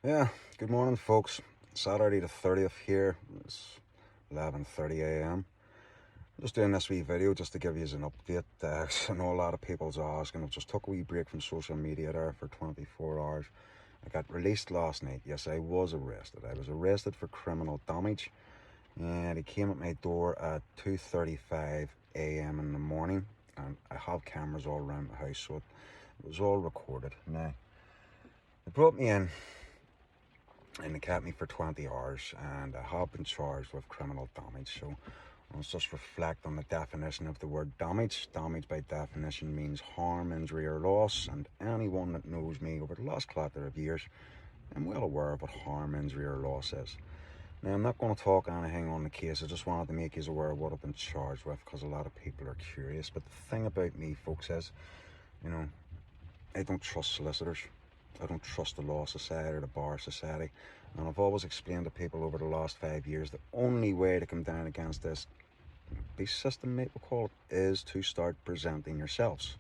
Yeah, good morning, folks. Saturday the 30th here. It's 11:30 a.m. Just doing this wee video just to give you an update. I know a lot of people's asking. I just took a wee break from social media there for 24 hours. I got released last night. Yes, I was arrested. I was arrested for criminal damage, and he came at my door at 2:35 a.m. in the morning, and I have cameras all around the house, so it was all recorded. Now, they brought me in and they kept me for 20 hours, and I have been charged with criminal damage. So let's just reflect on the definition of the word damage. Damage by definition means harm, injury or loss, and anyone that knows me over the last clutter of years, I'm well aware of what harm, injury or loss is. Now, I'm not going to talk anything on the case. I just wanted to make you aware of what I've been charged with, because a lot of people are curious. But the thing about me, folks, is, you know, I don't trust solicitors. I don't trust the Law Society or the Bar Society. And I've always explained to people over the last 5 years, the only way to come down against this beast system, mate, we call it, is to start presenting yourselves.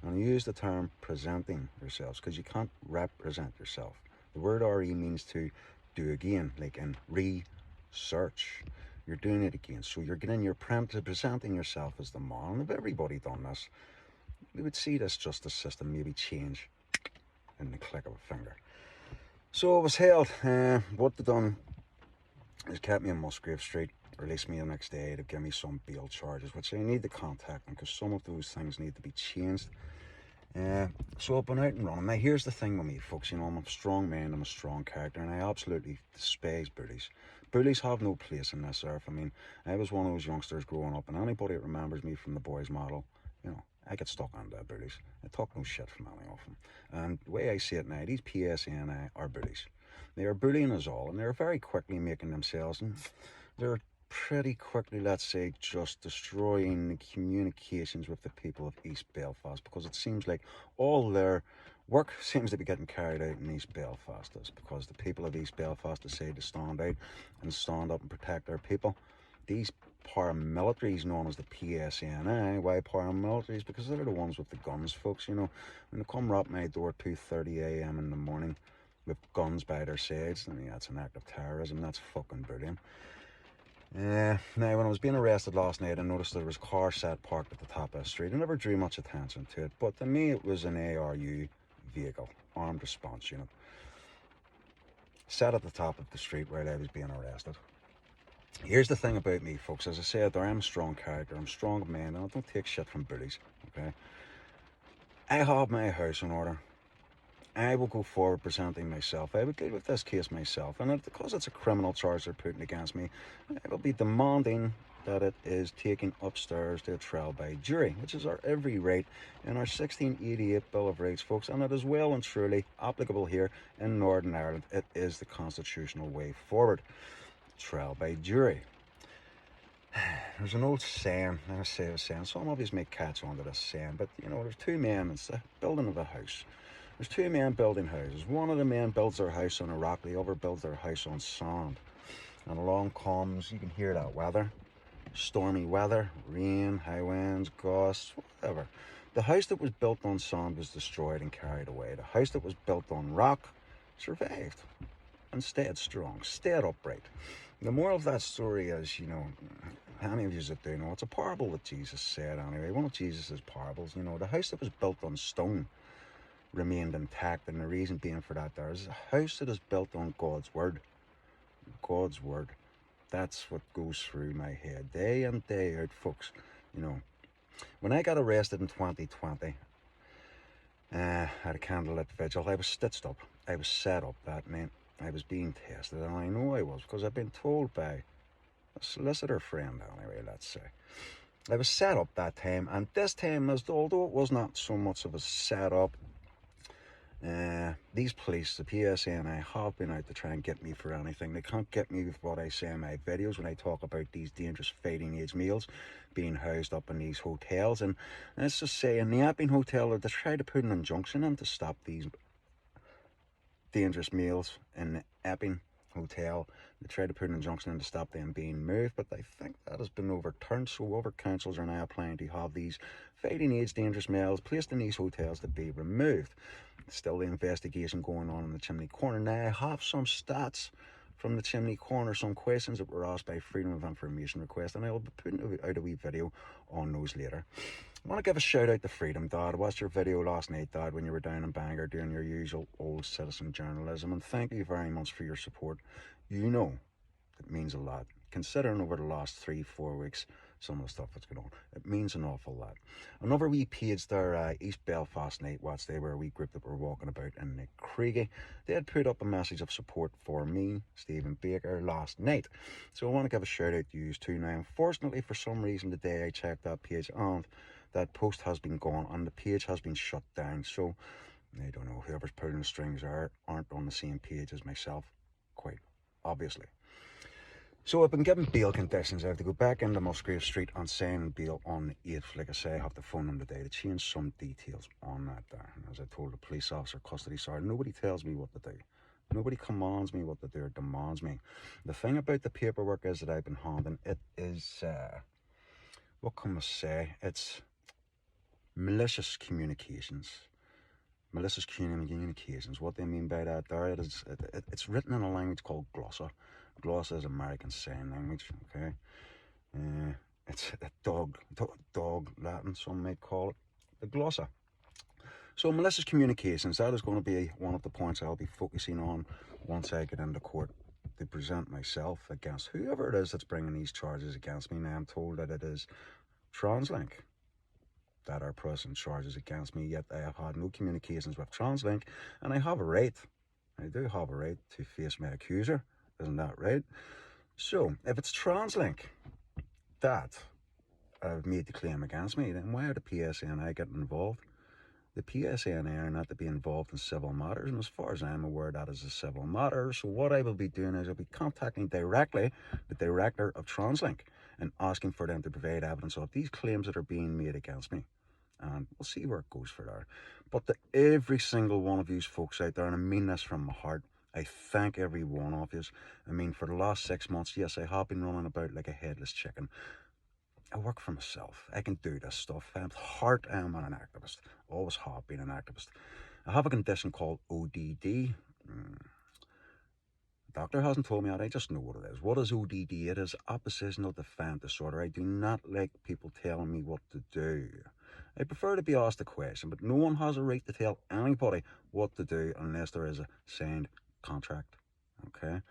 And I use the term presenting yourselves because you can't represent yourself. The word RE means to do again, like in research. You're doing it again. So you're presenting yourself as the man. And if everybody done this, we would see this justice system maybe change in the click of a finger. So I was held. What they done is kept me in Musgrave Street, released me the next day to give me some bail charges, which I need to contact them because some of those things need to be changed. So I've been out and running. Now here's the thing with me, folks. I'm a strong man, I'm a strong character, and I absolutely despise bullies. Bullies have no place in this earth. I was one of those youngsters growing up, and anybody that remembers me from the boys' model, I get stuck on the bullies. I talk no shit from any of them. And the way I see it now, these psni are bullies. They are bullying us all, and they're very quickly making themselves, and they're pretty quickly, let's say, just destroying the communications with the people of East Belfast, because it seems like all their work seems to be getting carried out in East Belfast, is because the people of East Belfast decide to stand out and stand up and protect their people. These paramilitaries known as the psni, why paramilitaries? Because they're the ones with the guns, folks. When they come rap my door 2:30 a.m. in the morning with guns by their sides, that's an act of terrorism. That's fucking brilliant. Now, when I was being arrested last night, I noticed there was a car set parked at the top of the street. I never drew much attention to it, but to me it was an ARU vehicle, armed response unit, set at the top of the street while I was being arrested. Here's the thing about me, folks. As I said, I'm a strong character, I'm a strong man, and I don't take shit from bullies, okay? I have my house in order. I will go forward presenting myself. I will deal with this case myself, and because it's a criminal charge they're putting against me, I will be demanding that it is taken upstairs to a trial by jury, which is our every right in our 1688 Bill of Rights, folks, and it is well and truly applicable here in Northern Ireland. It is the constitutional way forward. Trial by jury. There's an old saying, I say a saying, some of you may catch on to this saying, but there's two men, it's the building of a house. There's two men building houses. One of the men builds their house on a rock, the other builds their house on sand. And along comes, you can hear that weather, stormy weather, rain, high winds, gusts, whatever. The house that was built on sand was destroyed and carried away. The house that was built on rock survived and stayed strong, stayed upright. The moral of that story is, any of you that do know, it's a parable that Jesus said anyway. One of Jesus' parables, the house that was built on stone remained intact, and the reason being for that there is a house that is built on God's word. God's word. That's what goes through my head day in, day out, folks. When I got arrested in 2020 at a candlelit vigil, I was stitched up. I was set up that night. I was being tested, and I know I was, because I've been told by a solicitor friend anyway, let's say. I was set up that time, and this time, although it was not so much of a set-up, these police, the psni, have been out to try and get me for anything. They can't get me with what I say in my videos when I talk about these dangerous fighting age males being housed up in these hotels. And let's just say in the Epping Hotel, they tried to put an injunction in to stop these dangerous males in Epping hotel. They tried to put an injunction in to stop them being moved, but I think that has been overturned, so other councils are now applying to have these fighting age dangerous males placed in these hotels to be removed. Still the investigation going on in the Chimney Corner. Now I have some stats from the Chimney Corner, some questions that were asked by Freedom of Information request, and I will be putting out a wee video on those later. I want to give a shout out to Freedom, Dad. I watched your video last night, Dad, when you were down in Bangor doing your usual old citizen journalism, and thank you very much for your support. You know it means a lot. Considering over the last 3-4 weeks some of the stuff that's going on, it means an awful lot. Another wee page there, East Belfast Night Watch, they were a wee group that were walking about in the Craigie. They had put up a message of support for me, Stephen Baker, last night, so I want to give a shout out to you too. Now unfortunately, for some reason today I checked that page and that post has been gone and the page has been shut down, so I don't know, whoever's pulling the strings aren't on the same page as myself, quite obviously. So I've been given bail conditions. I have to go back into Musgrave Street and sign bail on the 8th. Like I say, I have to phone them today to change some details on that there. And as I told the police officer, custody sergeant, nobody tells me what to do. Nobody commands me what to do or demands me. The thing about the paperwork is that I've been handing, it is, what can I say? It's malicious communications. Malicious communications. What they mean by that there, it's written in a language called Glossa. Glossa is American Sign Language, okay? It's a dog Latin, some might call it, the Glossa. So malicious communications, that is going to be one of the points I'll be focusing on once I get into court to present myself against whoever it is that's bringing these charges against me. Now I'm told that it is TransLink that are pressing charges against me, yet I have had no communications with TransLink, and I have a right. I do have a right to face my accuser. Isn't that right? So, if it's TransLink that have made the claim against me, then why are the PSNI getting involved? The PSNI are not to be involved in civil matters, and as far as I'm aware, that is a civil matter. So what I will be doing is I'll be contacting directly the director of TransLink and asking for them to provide evidence of these claims that are being made against me. And we'll see where it goes for there. But to every single one of you folks out there, and I mean this from my heart, I thank every one of you. I mean, for the last 6 months, yes, I have been running about like a headless chicken. I work for myself. I can do this stuff. At heart, I am an activist. Always have been an activist. I have a condition called ODD. The doctor hasn't told me that. I just know what it is. What is ODD? It is oppositional defiant disorder. I do not like people telling me what to do. I prefer to be asked a question, but no one has a right to tell anybody what to do unless there is a signed contract. Okay?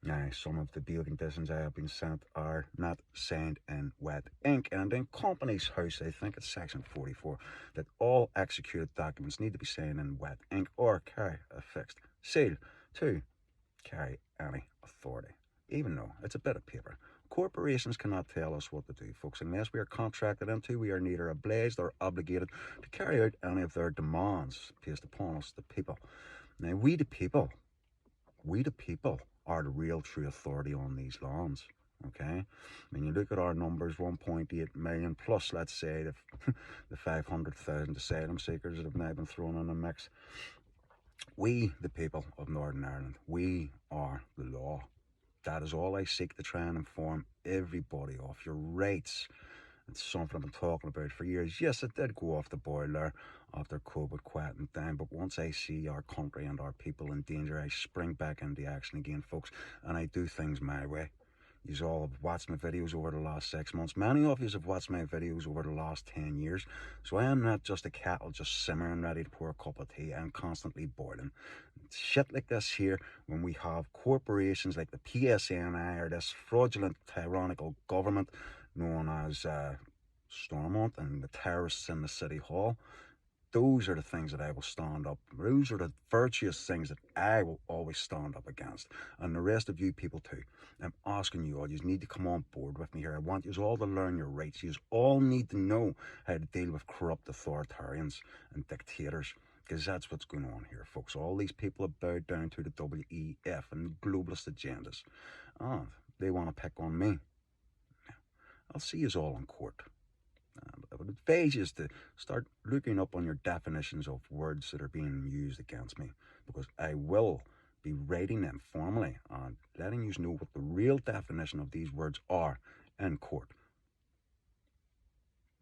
Now, some of the bail conditions I have been sent are not signed in wet ink, and in Companies House, I think it's section 44, that all executed documents need to be signed in wet ink or carry a fixed seal to carry any authority, even though it's a bit of paper. Corporations cannot tell us what to do, folks. Unless we are contracted into, we are neither obliged or obligated to carry out any of their demands placed upon us, the people. Now, we the people are the real true authority on these lands, okay? When you look at our numbers, 1.8 million plus, let's say, the 500,000 asylum seekers that have now been thrown in the mix. We, the people of Northern Ireland, we are the law. That is all I seek to try and inform everybody of. Your rights. It's something I've been talking about for years. Yes, it did go off the boil there after COVID quieting down, but once I see our country and our people in danger, I spring back into action again, folks, and I do things my way. You all have watched my videos over the last 6 months. Many of you have watched my videos over the last 10 years. So I am not just a kettle just simmering ready to pour a cup of tea. I'm constantly boiling. Shit like this here, when we have corporations like the PSNI or this fraudulent, tyrannical government known as Stormont and the terrorists in the City Hall, those are the things that I will stand up. Those are the virtuous things that I will always stand up against. And the rest of you people too. I'm asking you all, you need to come on board with me here. I want you all to learn your rights. You all need to know how to deal with corrupt authoritarians and dictators. Because that's what's going on here, folks. All these people have bowed down to the WEF and globalist agendas. And they want to pick on me. I'll see you all in court. I would advise you to start looking up on your definitions of words that are being used against me, because I will be writing them formally and letting you know what the real definition of these words are in court.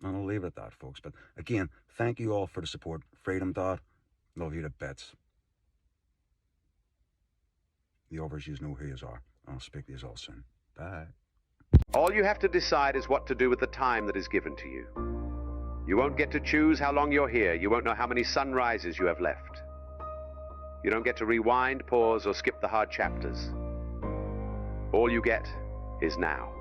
And I'll leave it at that, folks. But again, thank you all for the support. Freedom Dad, love you to bits. The others, you know who you are. I'll speak to you all soon. Bye. All you have to decide is what to do with the time that is given to you. You won't get to choose how long you're here. You won't know how many sunrises you have left. You don't get to rewind, pause, or skip the hard chapters. All you get is now.